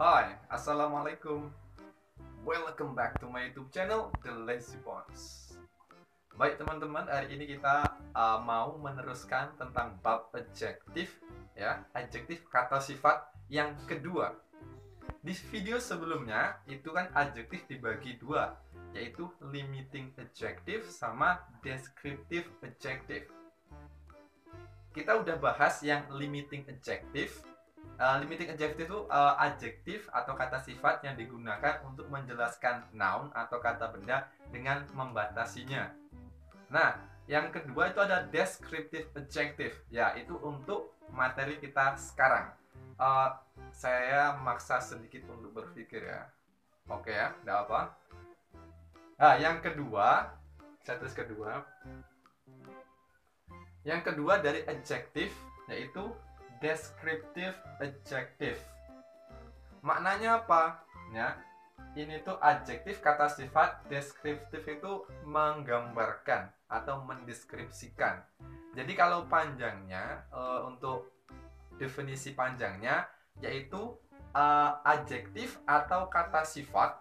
Hai, Assalamualaikum. Welcome back to my YouTube channel, The Lazy Bones. Baik teman-teman, hari ini kita mau meneruskan tentang bab adjektif, ya, adjektif kata sifat yang kedua. Di video sebelumnya itu kan adjektif dibagi dua, yaitu limiting adjective sama descriptive adjective. Kita udah bahas yang limiting adjective. Limiting adjective itu adjektif atau kata sifat yang digunakan untuk menjelaskan noun atau kata benda dengan membatasinya. Nah, yang kedua itu ada descriptive adjective, ya itu untuk materi kita sekarang. Saya maksa sedikit untuk berpikir ya. Oke ya, tidak apa. Nah, yang kedua, saya tulis kedua. Yang kedua dari adjektif yaitu descriptive adjective. Maknanya apa? Ya, ini tuh adjektif kata sifat, deskriptif itu menggambarkan atau mendeskripsikan. Jadi kalau panjangnya untuk definisi panjangnya yaitu adjektif atau kata sifat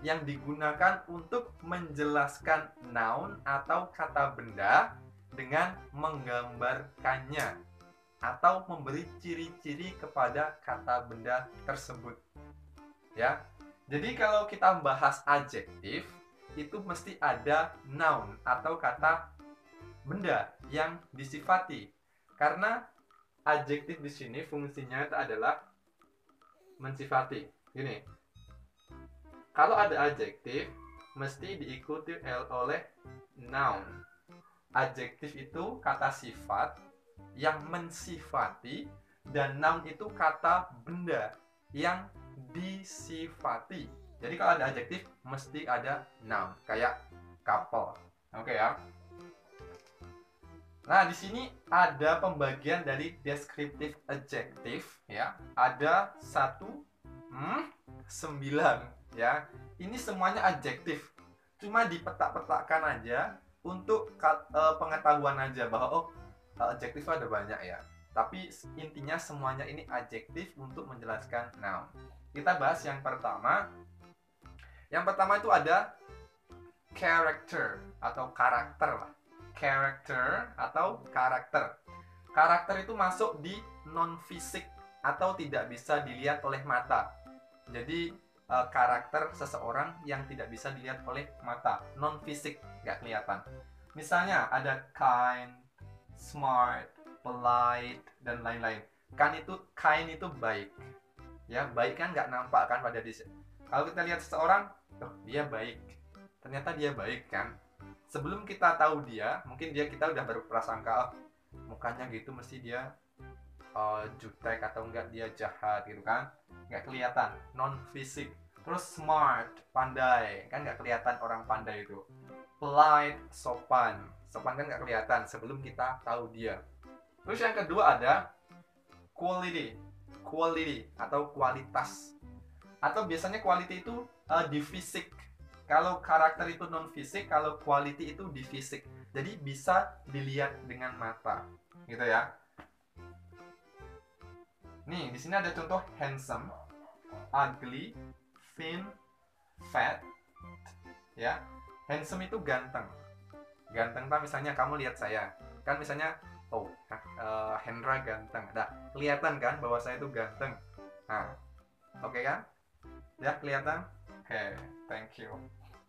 yang digunakan untuk menjelaskan noun atau kata benda dengan menggambarkannya atau memberi ciri-ciri kepada kata benda tersebut. Ya. Jadi kalau kita bahas adjektif itu mesti ada noun atau kata benda yang disifati. Karena adjektif di sini fungsinya itu adalah mensifati. Gini. Kalau ada adjektif mesti diikuti oleh noun. Adjektif itu kata sifat yang mensifati dan noun itu kata benda yang disifati. Jadi kalau ada adjektif mesti ada noun, kayak couple. Oke ya. Nah, di sini ada pembagian dari descriptive adjective ya. Ada 9 ya. Ini semuanya adjektif. Cuma dipetak-petakkan aja untuk pengetahuan aja bahwa adjektif ada banyak ya. Tapi intinya semuanya ini adjektif untuk menjelaskan noun. Kita bahas yang pertama. Yang pertama itu ada character atau karakter lah. Character atau karakter. Karakter itu masuk di non-fisik atau tidak bisa dilihat oleh mata. Jadi karakter seseorang yang tidak bisa dilihat oleh mata, non-fisik, nggak kelihatan. Misalnya ada kind, smart, polite, dan lain-lain. Kind itu baik. Ya, baik kan nggak nampak kan pada diri. Kalau kita lihat seseorang, oh dia baik. Ternyata dia baik kan. Sebelum kita tahu dia, mungkin kita udah berprasangka, oh, mukanya gitu mesti dia jutek atau enggak dia jahat gitu kan. Nggak kelihatan, non fisik. Terus smart, pandai, kan nggak kelihatan orang pandai itu. Polite, sopan kan nggak kelihatan sebelum kita tahu dia. Terus yang kedua ada quality atau kualitas, atau biasanya quality itu di fisik. Kalau karakter itu non fisik, kalau quality itu di fisik. Jadi bisa dilihat dengan mata, gitu ya. Nih, di sini ada contoh handsome, ugly, thin, fat. Ya, handsome itu ganteng. Ganteng kan misalnya kamu lihat saya, kan misalnya oh Hendra ganteng, nah kelihatan kan bahwa saya itu ganteng. Nah, oke kan? Ya kelihatan? Oke, thank you.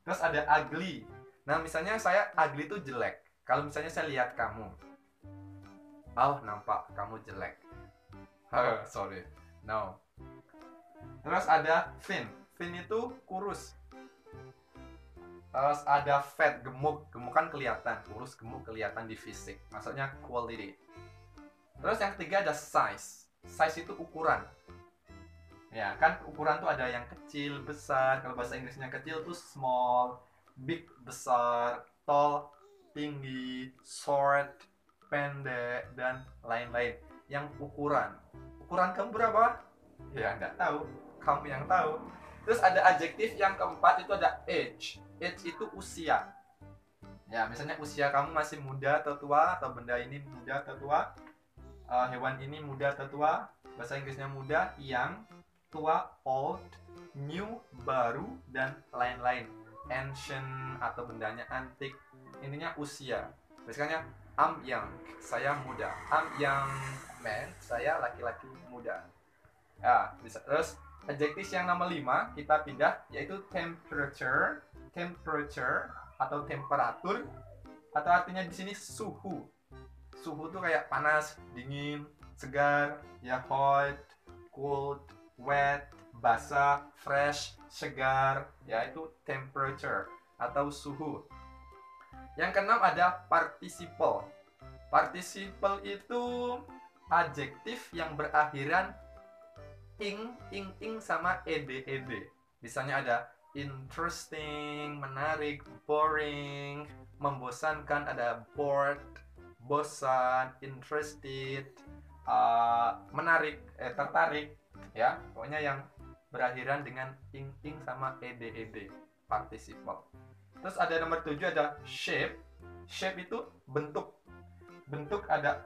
Terus ada ugly. Nah misalnya saya ugly itu jelek. Kalau misalnya saya lihat kamu, oh nampak kamu jelek. Sorry, no. Terus ada thin. Thin itu kurus. Terus ada fat, gemuk. Gemuk kan kelihatan, kurus gemuk kelihatan di fisik. Maksudnya quality. Terus yang ketiga ada size. Size itu ukuran. Ya, kan ukuran tuh ada yang kecil, besar. Kalau bahasa Inggrisnya kecil tuh small, big besar, tall tinggi, short pendek, dan lain-lain. Yang ukuran. Ukuran kamu berapa? Ya, nggak tahu. Kamu yang tahu. Terus ada adjektif yang keempat itu ada age. Age itu usia. Ya, misalnya usia kamu masih muda atau tua, atau benda ini muda atau tua, hewan ini muda atau tua, bahasa Inggrisnya muda, young, tua, old, new, baru, dan lain-lain. Ancient atau bendanya antik, intinya usia. Misalnya I'm young, saya muda. I'm young man, saya laki-laki muda. Ya, bisa. Terus adjektif yang nomor 5 kita pindah, yaitu temperature. Temperature atau temperatur, atau artinya di sini suhu. Suhu tuh kayak panas, dingin, segar, ya hot, cold, wet, basah, fresh, segar, yaitu temperature atau suhu. Yang keenam ada participle. Participle itu adjektif yang berakhiran ing sama ed. Misalnya ada interesting, menarik, boring, membosankan, ada bored, bosan, interested, menarik, tertarik, ya. Pokoknya yang berakhiran dengan ing sama ed, participle. Terus ada nomor 7 ada shape. Shape itu bentuk. Bentuk ada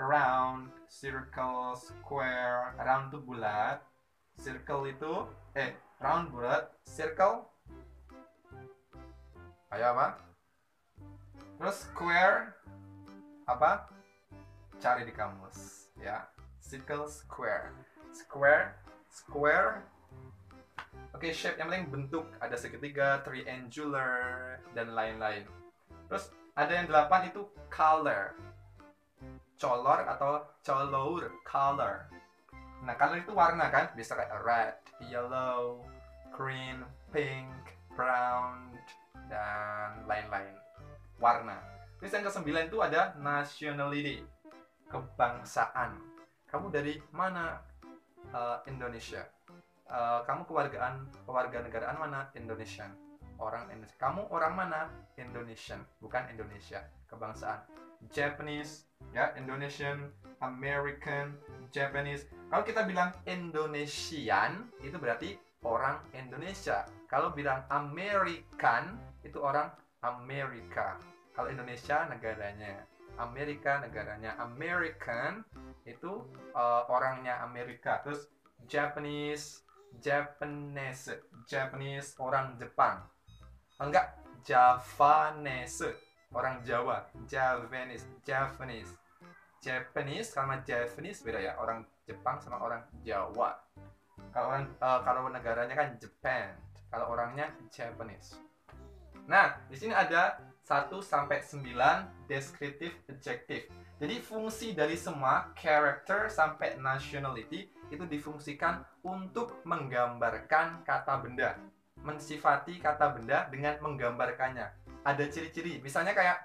round, circle, square. Round itu bulat, circle itu round bulat, circle ayo apa? Terus square apa? Cari di kamus ya. Circle, square. Square. Oke, shape yang penting bentuk, ada segitiga, triangular, dan lain-lain. Terus ada yang 8 itu color. Color atau color, color. Nah, color itu warna kan? Bisa kayak red, yellow, green, pink, brown, dan lain-lain. Warna. Terus yang ke-9 itu ada nationality. Kebangsaan. Kamu dari mana? Indonesia. Kamu keluarga negaraan mana? Indonesian. Orang Indonesia. Kamu orang mana? Indonesian, bukan Indonesia. Kebangsaan Japanese, ya, Indonesian, American, Japanese. Kalau kita bilang Indonesian, itu berarti orang Indonesia. Kalau bilang American, itu orang Amerika. Kalau Indonesia negaranya, Amerika negaranya, American itu orangnya Amerika. Terus Japanese orang Jepang. Enggak, Javanese orang Jawa. Javanese sama Japanese beda ya, orang Jepang sama orang Jawa. Kalau negaranya kan Japan, kalau orangnya Japanese. Nah, di sini ada 1 sampai 9 descriptive adjective. Jadi fungsi dari semua character sampai nationality itu difungsikan untuk menggambarkan kata benda, mensifati kata benda dengan menggambarkannya. Ada ciri-ciri, misalnya kayak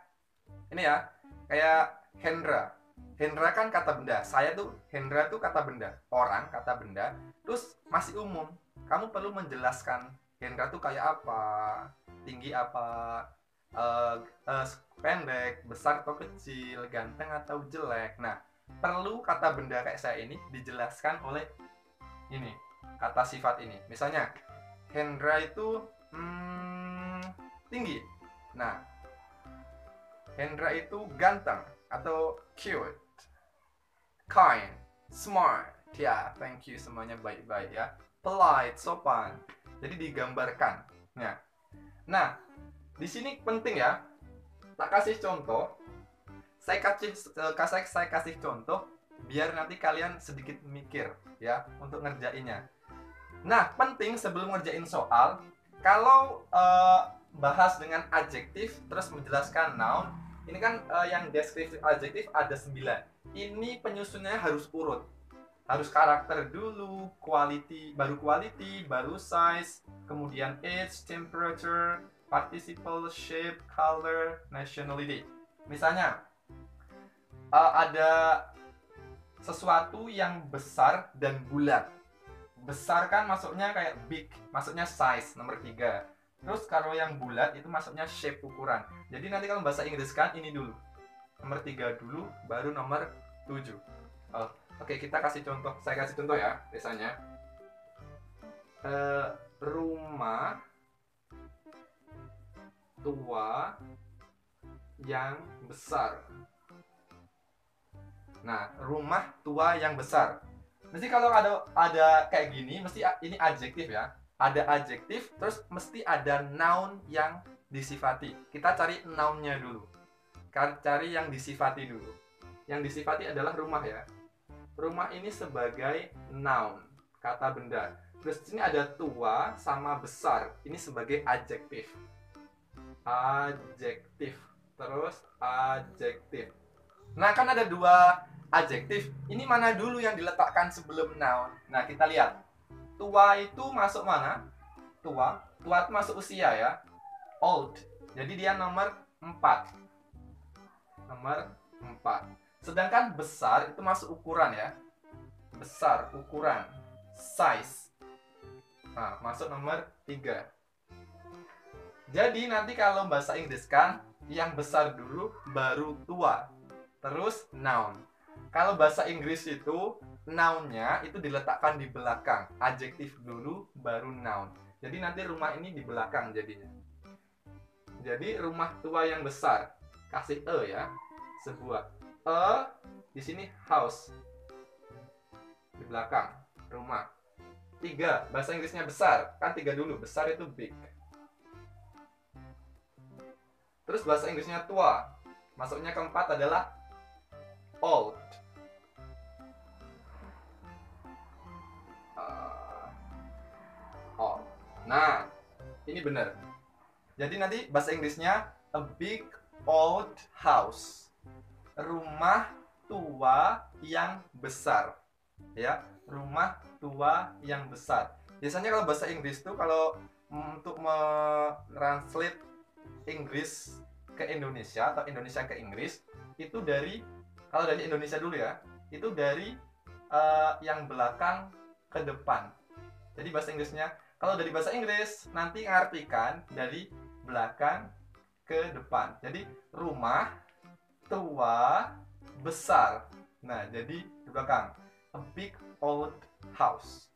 ini ya, kayak Hendra. Hendra kan kata benda. Saya tuh Hendra tuh kata benda, orang kata benda. Terus masih umum. Kamu perlu menjelaskan Hendra tuh kayak apa, tinggi apa, pendek, besar atau kecil, ganteng atau jelek. Nah, perlu kata benda kayak saya ini dijelaskan oleh ini, kata sifat ini. Misalnya Hendra itu tinggi. Nah, Hendra itu ganteng atau cute, kind, smart. Ya, thank you semuanya baik-baik ya. Polite, sopan. Jadi digambarkan. Nah, di sini penting ya. Tak kasih contoh. Saya kasih contoh biar nanti kalian sedikit mikir ya untuk ngerjainnya. Nah, penting sebelum ngerjain soal, kalau bahas dengan adjektif terus menjelaskan noun, ini kan yang deskriptif adjektif ada 9. Ini penyusunannya harus urut. Harus karakter dulu, quality, baru size, kemudian age, temperature, participle, shape, color, nationality. Misalnya ada sesuatu yang besar dan bulat. Besar kan masuknya kayak big, masuknya size, nomor 3. Terus kalau yang bulat itu masuknya shape, ukuran. Jadi nanti kalau bahasa Inggris kan ini dulu, nomor 3 dulu, baru nomor 7. Oke, kita kasih contoh. Saya kasih contoh ya, biasanya rumah tua yang besar. Nah, rumah tua yang besar. Mesti kalau ada kayak gini, mesti ini adjektif ya. Ada adjektif, terus mesti ada noun yang disifati. Kita cari nounnya dulu. Cari yang disifati dulu. Yang disifati adalah rumah ya. Rumah ini sebagai noun, kata benda. Terus sini ada tua sama besar. Ini sebagai adjektif. Adjektif. Terus adjektif. Nah, kan ada dua adjektif. Ini mana dulu yang diletakkan sebelum noun? Nah, kita lihat. Tua itu masuk mana? Tua. Tua itu masuk usia ya. Old. Jadi dia nomor 4. Nomor 4. Sedangkan besar itu masuk ukuran ya. Besar, ukuran. Size. Nah, masuk nomor 3. Jadi nanti kalau bahasa Inggris kan, yang besar dulu baru tua. Terus noun. Kalau bahasa Inggris itu nounnya itu diletakkan di belakang. Adjektif dulu baru noun. Jadi nanti rumah ini di belakang jadinya. Jadi rumah tua yang besar. Kasih e ya. Sebuah e di sini house. Di belakang rumah. 3 bahasa Inggrisnya besar. Kan 3 dulu. Besar itu big. Terus bahasa Inggrisnya tua. Masuknya keempat adalah old. Old. Nah, ini benar. Jadi nanti bahasa Inggrisnya a big old house. Rumah tua yang besar. Ya, rumah tua yang besar. Biasanya kalau bahasa Inggris tuh kalau untuk translate Inggris ke Indonesia atau Indonesia ke Inggris itu kalau dari Indonesia dulu ya, itu dari yang belakang ke depan. Jadi bahasa Inggrisnya, kalau dari bahasa Inggris nanti ngartikan dari belakang ke depan. Jadi rumah tua besar. Nah, jadi di belakang. A big old house.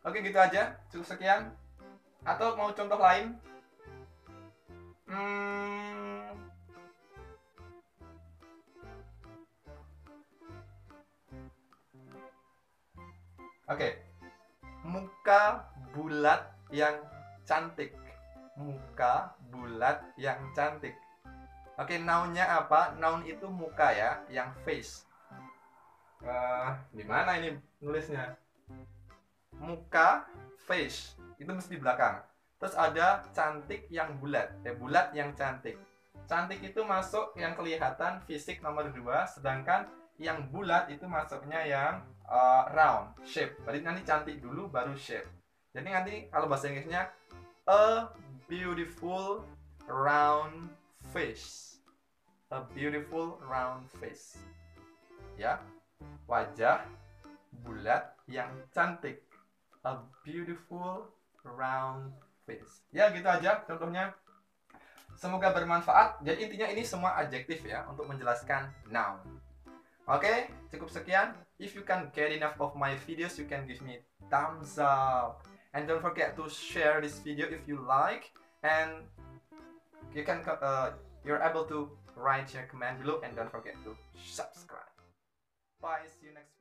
Oke, gitu aja. Cukup sekian. Atau mau contoh lain? Oke. Muka bulat yang cantik. Muka bulat yang cantik. Oke, nounnya apa? Noun itu muka ya, yang face. Di mana ini nulisnya? Muka, face. Itu mesti di belakang. Terus ada cantik yang bulat. Bulat yang cantik. Cantik itu masuk yang kelihatan fisik nomor 2. Sedangkan yang bulat itu masuknya yang round, shape. Berarti nanti cantik dulu baru shape. Jadi nanti kalau bahasa Inggrisnya a beautiful round face. A beautiful round face. Ya. Wajah bulat yang cantik. A beautiful round face. Ya, gitu aja contohnya. Semoga bermanfaat. Jadi intinya ini semua adjektif ya untuk menjelaskan noun. Oke, cukup sekian. If you can get enough of my videos, you can give me thumbs up. And don't forget to share this video if you like. And you're able to write your comment below. And don't forget to subscribe. Bye, see you next time.